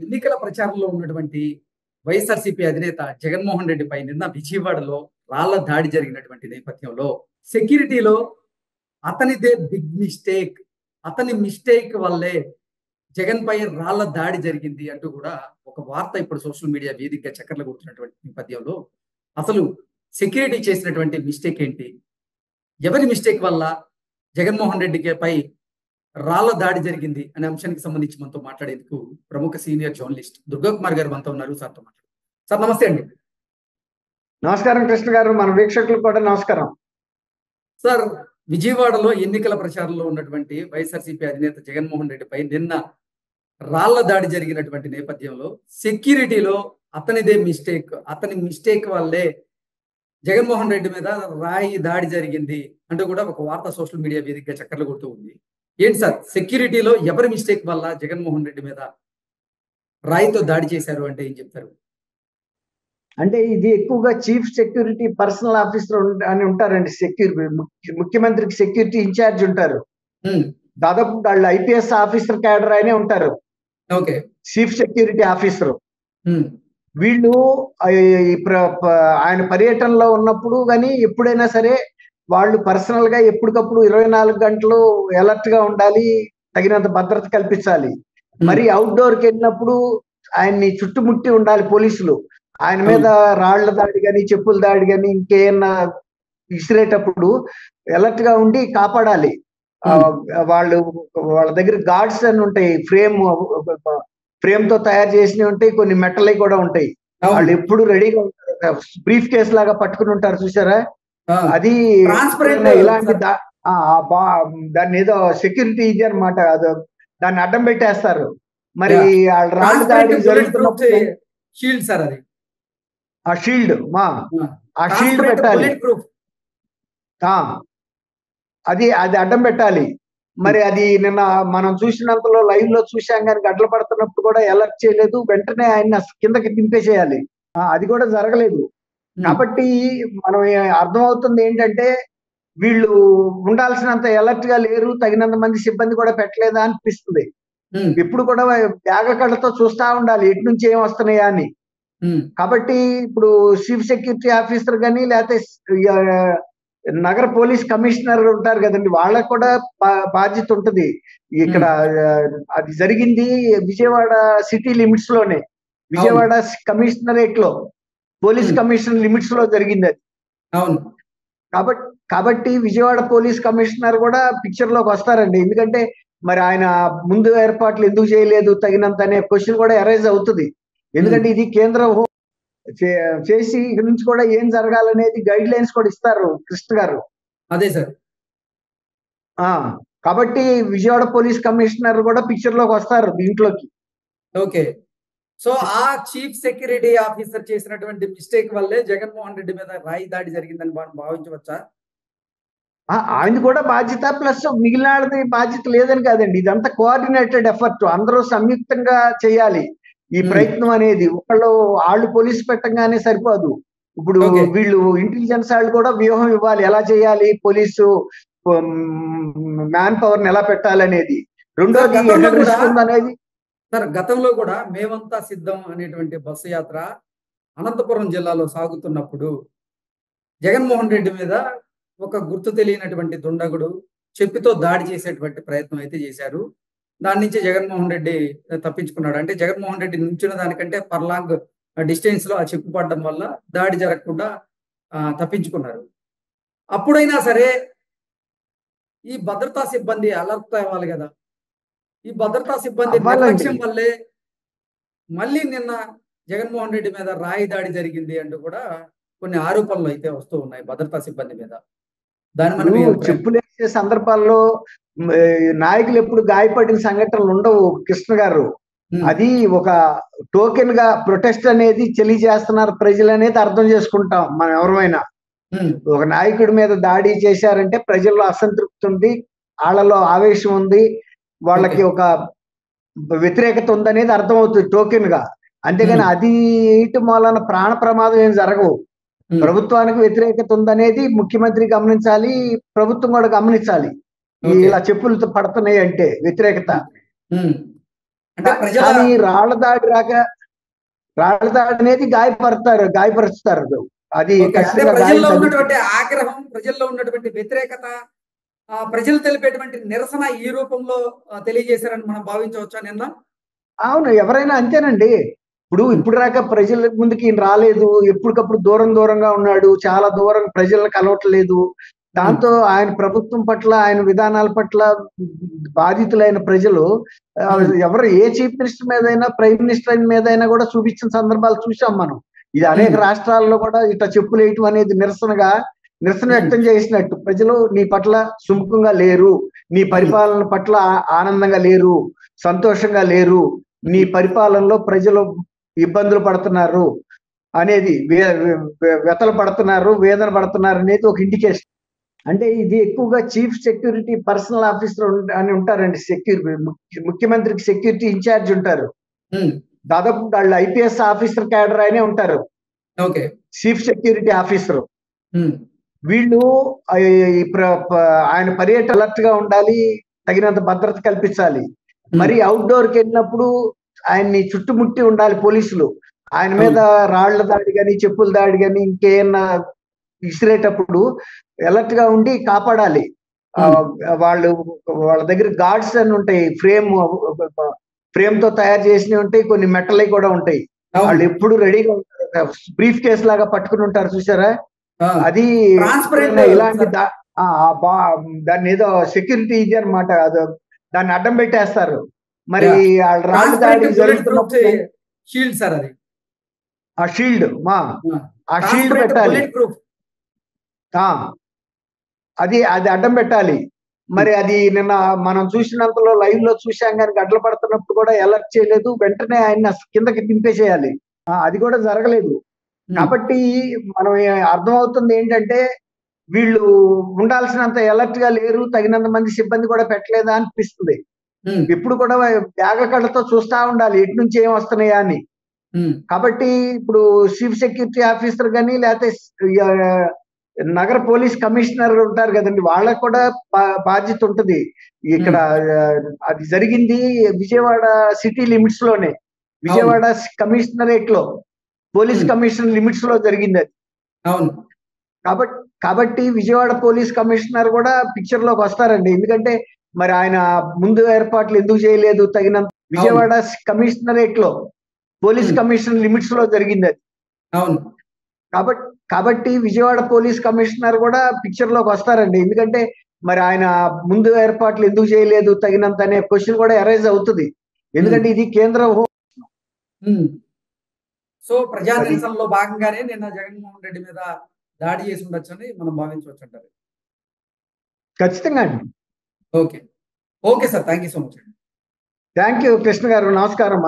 ఎన్నికల ప్రచారంలో ఉన్నటువంటి వైఎస్ఆర్సీపీ అధినేత జగన్మోహన్ రెడ్డిపై నిన్న విజయవాడలో రాళ్ల దాడి జరిగినటువంటి నేపథ్యంలో సెక్యూరిటీలో అతనిదే బిగ్ మిస్టేక్, అతని మిస్టేక్ వల్లే జగన్ పై రాళ్ల దాడి జరిగింది అంటూ కూడా ఒక వార్త ఇప్పుడు సోషల్ మీడియా వేదికగా చక్కర్లు కొడుతున్నటువంటి నేపథ్యంలో అసలు సెక్యూరిటీ చేసినటువంటి మిస్టేక్ ఏంటి, ఎవరి మిస్టేక్ వల్ల జగన్మోహన్ రెడ్డికి పై రాళ్ల దాడి జరిగింది అనే అంశానికి సంబంధించి మనతో మాట్లాడేందుకు ప్రముఖ సీనియర్ జర్నలిస్ట్ దుర్గా కుమార్ గారు మనతో ఉన్నారు. సార్తో మాట్లాడు. సార్ నమస్తే అండి. నమస్కారం కృష్ణ గారు, మన వీక్షకులకు కూడా నమస్కారం. సార్, విజయవాడలో ఎన్నికల ప్రచారంలో ఉన్నటువంటి వైఎస్ఆర్సీపీ అధినేత జగన్మోహన్ రెడ్డిపై నిన్న రాళ్ల దాడి జరిగినటువంటి నేపథ్యంలో సెక్యూరిటీలో అతనిదే మిస్టేక్, అతని మిస్టేక్ వల్లే జగన్మోహన్ రెడ్డి మీద రాయి దాడి జరిగింది అంటూ కూడా ఒక వార్త సోషల్ మీడియా వేదికగా చక్కర్లు కొడుతూ ఉంది. ఏంటి సార్, సెక్యూరిటీలో ఎవరి మిస్టేక్ వల్ల జగన్మోహన్ రెడ్డి మీద రాయితో దాడి చేశారు అంటే ఏం చెప్తారు? అంటే ఇది ఎక్కువగా చీఫ్ సెక్యూరిటీ పర్సనల్ ఆఫీసర్ అని ఉంటారండి. ముఖ్యమంత్రికి సెక్యూరిటీ ఇన్ఛార్జ్ ఉంటారు. దాదాపు వాళ్ళు ఐపీఎస్ ఆఫీసర్ క్యాడర్ అయినే ఉంటారు. Okay, chief security officer. వీళ్ళు ఆయన పర్యటనలో ఉన్నప్పుడు కానీ ఎప్పుడైనా సరే వాళ్ళు పర్సనల్ గా ఎప్పటికప్పుడు 24 గంటలు అలర్ట్ గా ఉండాలి, తగినంత భద్రత కల్పించాలి. మరి అవుట్డోర్కి వెళ్ళినప్పుడు ఆయన్ని చుట్టుముట్టి ఉండాలి పోలీసులు. ఆయన మీద రాళ్ల దాడి కానీ చెప్పుల దాడి కానీ ఇంకేమన్నా విసిరేటప్పుడు అలర్ట్ గా ఉండి కాపాడాలి. వాళ్ళ దగ్గర గార్డ్స్ అని ఉంటాయి, ఫ్రేమ్ తో తయారు చేసినవి ఉంటాయి, కొన్ని మెటల్ కూడా ఉంటాయి. వాళ్ళు ఎప్పుడు రెడీగా ఉంటారు, బ్రీఫ్ కేస్ లాగా పట్టుకుని ఉంటారు, చూసారా? అది ఇలాంటి దాన్ని ఏదో సెక్యూరిటీ ఇది అనమాట, అది దాన్ని అడ్డం పెట్టేస్తారు. మరి రాళ్ళు దాడి జరుగుతున్నప్పుడు షీల్డ్ సార్, అది ఆ షీల్డ్ పెట్టాలి, అది అడ్డం పెట్టాలి. మరి అది నిన్న మనం చూసినంతలో లైవ్ లో చూసాం కానీ గడ్డలు పడుతున్నప్పుడు కూడా అలర్ట్ చేయలేదు, వెంటనే ఆయన కిందకి దింపేసేయాలి. అది కూడా జరగలేదు. కాబట్టి మనం అర్థమవుతుంది ఏంటంటే వీళ్ళు ఉండాల్సినంత అలర్ట్ గా లేరు, తగినంత మంది సిబ్బంది కూడా పెట్టలేదా అనిపిస్తుంది. ఎప్పుడు కూడా బ్యాగ కళ్ళతో చూస్తా ఉండాలి ఎటు నుంచి ఏం వస్తున్నాయా అని. కాబట్టి ఇప్పుడు చీఫ్ సెక్యూరిటీ ఆఫీసర్ కానీ లేకపోతే నగర పోలీస్ కమిషనర్ ఉంటారు కదండి, వాళ్ళకు కూడా బాధ్యత ఉంటది. ఇక్కడ అది జరిగింది విజయవాడ సిటీ లిమిట్స్ లోనే, విజయవాడ కమిషనరేట్ లో, పోలీస్ కమిషనర్ లిమిట్స్ లో జరిగింది అది. అవును. కాబట్టి విజయవాడ పోలీస్ కమిషనర్ కూడా పిక్చర్ లోకి వస్తారండి. ఎందుకంటే మరి ఆయన ముందు ఏర్పాట్లు ఎందుకు చేయలేదు తగినంత అనే క్వశ్చన్ కూడా అరైజ్ అవుతుంది. ఎందుకంటే ఇది కేంద్ర చేసి ఇక నుంచి కూడా ఏం జరగాలనేది గైడ్ లైన్స్ కూడా ఇస్తారు కృష్ణ గారు. అదే సార్. కాబట్టి విజయవాడ పోలీస్ కమిషనర్ కూడా పిక్చర్ లోకి వస్తారు దీంట్లోకి. ఓకే, సో ఆ చీఫ్ సెక్యూరిటీ ఆఫీసర్ చేసినటువంటి మిస్టేక్ వల్లే జగన్మోహన్ రెడ్డి మీద రాయి దాడి జరిగిందని భావించవచ్చా? ఆయన కూడా బాధ్యత, ప్లస్ మిగిలినది బాధ్యత లేదని కాదండి. ఇదంతా కోఆర్డినేటెడ్ ఎఫర్ట్, అందరూ సంయుక్తంగా చేయాలి ఈ ప్రయత్నం అనేది. వాళ్ళు పోలీసు పెట్టంగానే సరిపోదు, ఇప్పుడు వీళ్ళు ఇంటెలిజెన్స్ వాళ్ళు కూడా వ్యూహం ఇవ్వాలి, ఎలా చేయాలి, పోలీసు మ్యాన్ పవర్ ని ఎలా పెట్టాలి అనేది. రెండోది అనేది సార్, గతంలో కూడా మేమంతా సిద్ధం అనేటువంటి బస్సు యాత్ర అనంతపురం జిల్లాలో సాగుతున్నప్పుడు జగన్మోహన్ రెడ్డి మీద ఒక గుర్తు తెలియనటువంటి దుండగుడు చెప్పితో దాడి చేసేటువంటి ప్రయత్నం అయితే చేశారు. దాని నుంచి జగన్మోహన్ రెడ్డి తప్పించుకున్నాడు. అంటే జగన్మోహన్ రెడ్డి నుంచిన దానికంటే పర్లాంగ్ డిస్టెన్స్ లో ఆ చెప్పు పడడం వల్ల దాడి జరగకుండా తప్పించుకున్నారు. అప్పుడైనా సరే ఈ భద్రతా సిబ్బంది అలర్ట్ అవ్వాలి కదా. ఈ భద్రతా సిబ్బంది నిర్లక్ష్యం వల్లే మళ్ళీ నిన్న జగన్మోహన్ రెడ్డి మీద రాయి దాడి జరిగింది అంటూ కూడా కొన్ని ఆరోపణలు అయితే వస్తూ ఉన్నాయి భద్రతా సిబ్బంది మీద. దాని మనం చెప్పులేసే సందర్భాల్లో నాయకులు ఎప్పుడు గాయపడిన సంఘటనలు ఉండవు కృష్ణ గారు. అది ఒక టోకెన్ గా ప్రొటెస్ట్ అనేది తెలియజేస్తున్నారు ప్రజలు అనేది అర్థం చేసుకుంటాం మనం ఎవరైనా. ఒక నాయకుడి మీద దాడి చేశారంటే ప్రజల్లో అసంతృప్తి ఉంది, వాళ్ళలో ఆవేశం ఉంది, వాళ్ళకి ఒక వ్యతిరేకత ఉందనేది అర్థమవుతుంది టోకెన్ గా. అంతేగాని అది ఇటు మూలన ప్రాణ ప్రమాదం ఏం జరగవు. ప్రభుత్వానికి వ్యతిరేకత ఉందనేది ముఖ్యమంత్రి గమనించాలి, ప్రభుత్వం కూడా గమనించాలి. ఇలా చెప్పులతో పడుతున్నాయి అంటే వ్యతిరేకత. అంటే ప్రజల కానీ రాళ్ల దాడి అనేది గాయపరుస్తారు. అది ఓకే. అంటే ఖచ్చితంగా గాయం ప్రజల్లో తగ్గుతుంది. ఉన్నటువంటి ఆగ్రహం, ప్రజల్లో ఉన్నటువంటి వ్యతిరేకత, ప్రజలు తెలిపేటువంటి నిరసన ఈ రూపంలో తెలియజేశారని మనం భావించవచ్చా నిన్న? అవును, ఎవరైనా అంతేనండి. ఇప్పుడు దాకా ప్రజల ముందుకి ఈయన రాలేదు, ఎప్పటికప్పుడు దూరంగా ఉన్నాడు, చాలా దూరం ప్రజలను కలవట్లేదు. దాంతో ఆయన ప్రభుత్వం పట్ల, ఆయన విధానాల పట్ల బాధితులైన ప్రజలు ఎవరు ఏ చీఫ్ మినిస్టర్ మీదైనా, ప్రైమ్ మినిస్టర్ మీదైనా కూడా చూపించిన సందర్భాలు చూసాం మనం. ఇది అనేక రాష్ట్రాల్లో కూడా ఇట్లా చెప్పులు వేయటం అనేది నిరసన వ్యక్తం చేసినట్టు, ప్రజలు నీ పట్ల సుముఖంగా లేరు, నీ పరిపాలన పట్ల ఆనందంగా లేరు, సంతోషంగా లేరు, నీ పరిపాలనలో ప్రజలు ఇబ్బందులు పడుతున్నారు అనేది, వ్యతలు పడుతున్నారు, వేదన పడుతున్నారు అనేది ఒక ఇండికేషన్. అంటే ఇది ఎక్కువగా చీఫ్ సెక్యూరిటీ పర్సనల్ ఆఫీసర్ అని ఉంటారండి. ముఖ్యమంత్రికి సెక్యూరిటీ ఇన్ఛార్జ్ ఉంటారు. దాదాపు వాళ్ళు ఐపీఎస్ ఆఫీసర్ క్యాడర్ అయినే ఉంటారు, చీఫ్ సెక్యూరిటీ ఆఫీసర్. వీళ్ళు ఆయన పర్యటన అలర్ట్ గా ఉండాలి, తగినంత భద్రత కల్పించాలి. మరి అవుట్డోర్కి వెళ్ళినప్పుడు ఆయన్ని చుట్టుముట్టి ఉండాలి పోలీసులు. ఆయన మీద రాళ్ల దాడి కానీ, చెప్పుల దాడి కానీ, ఇంకేమన్నా విసిరేటప్పుడు అలర్ట్ గా ఉండి కాపాడాలి. వాళ్ళ దగ్గర గార్డ్స్ అని ఉంటాయి, ఫ్రేమ్ తో తయారు చేసినవి ఉంటాయి, కొన్ని మెటల్ కూడా ఉంటాయి. వాళ్ళు ఎప్పుడు రెడీగా ఉంటారు, బ్రీఫ్ కేస్ లాగా పట్టుకుని ఉంటారు, చూసారా? అది ఇలాంటి దాన్ని ఏదో సెక్యూరిటీ ఇది అనమాట, దాన్ని అడ్డం పెట్టేస్తారు. మరి రాళ్ళు దాడి జరుగుతున్నప్పుడు షీల్డ్ సార్, అది ఆ షీల్డ్ పెట్టాలి, అది అడ్డం పెట్టాలి. మరి అది నిన్న మనం చూసినంతలో లైవ్ లో చూసాం, కానీ గడ్డలు పడుతున్నప్పుడు కూడా అలర్ట్ చేయలేదు, వెంటనే ఆయన కిందకి దింపేసేయాలి. అది కూడా జరగలేదు. కాబట్టి మనం అర్థమవుతుంది ఏంటంటే, వీళ్ళు ఉండాల్సినంత అలర్ట్ గా లేరు, తగినంత మంది సిబ్బంది కూడా పెట్టలేదా అనిపిస్తుంది. ఎప్పుడు కూడా బ్యాగ కళ్ళతో చూస్తా ఉండాలి, ఎటు నుంచి ఏం వస్తున్నాయా అని. కాబట్టి ఇప్పుడు చీఫ్ సెక్యూరిటీ ఆఫీసర్ కానీ, లేకపోతే నగర పోలీస్ కమిషనర్ ఉంటారు కదండి, వాళ్ళకు కూడా బాధ్యత ఉంటుంది. ఇక్కడ అది జరిగింది విజయవాడ సిటీ లిమిట్స్ లోనే, విజయవాడ కమిషనరేట్ లో, పోలీస్ కమిషనర్ లిమిట్స్ లో జరిగింది అది. కాబట్టి విజయవాడ పోలీస్ కమిషనర్ కూడా పిక్చర్ లోకి వస్తారండి. ఎందుకంటే మరి ఆయన ముందు ఏర్పాట్లు ఎందుకు చేయలేదు తగినంత, విజయవాడ కమిషనరేట్ లో, పోలీస్ కమిషనర్ లిమిట్స్ లో జరిగింది అది. కాబట్టి విజయవాడ పోలీస్ కమిషనర్ కూడా పిక్చర్ లోకి వస్తారండి. ఎందుకంటే మరి ఆయన ముందు ఏర్పాట్లు ఎందుకు చేయలేదు తగినంత అనే క్వశ్చన్ కూడా అరైజ్ అవుతుంది. ఎందుకంటే ఇది కేంద్ర సో ప్రజా నిరసనలో భాగంగానే నిన్న జగన్మోహన్ రెడ్డి మీద దాడి చేసి ఉండొచ్చని మనం భావించవచ్చు అంటారు. ఖచ్చితంగా అండి. Okay sir, thank you so much అండి. థ్యాంక్ యూ కృష్ణ గారు, నమస్కారం.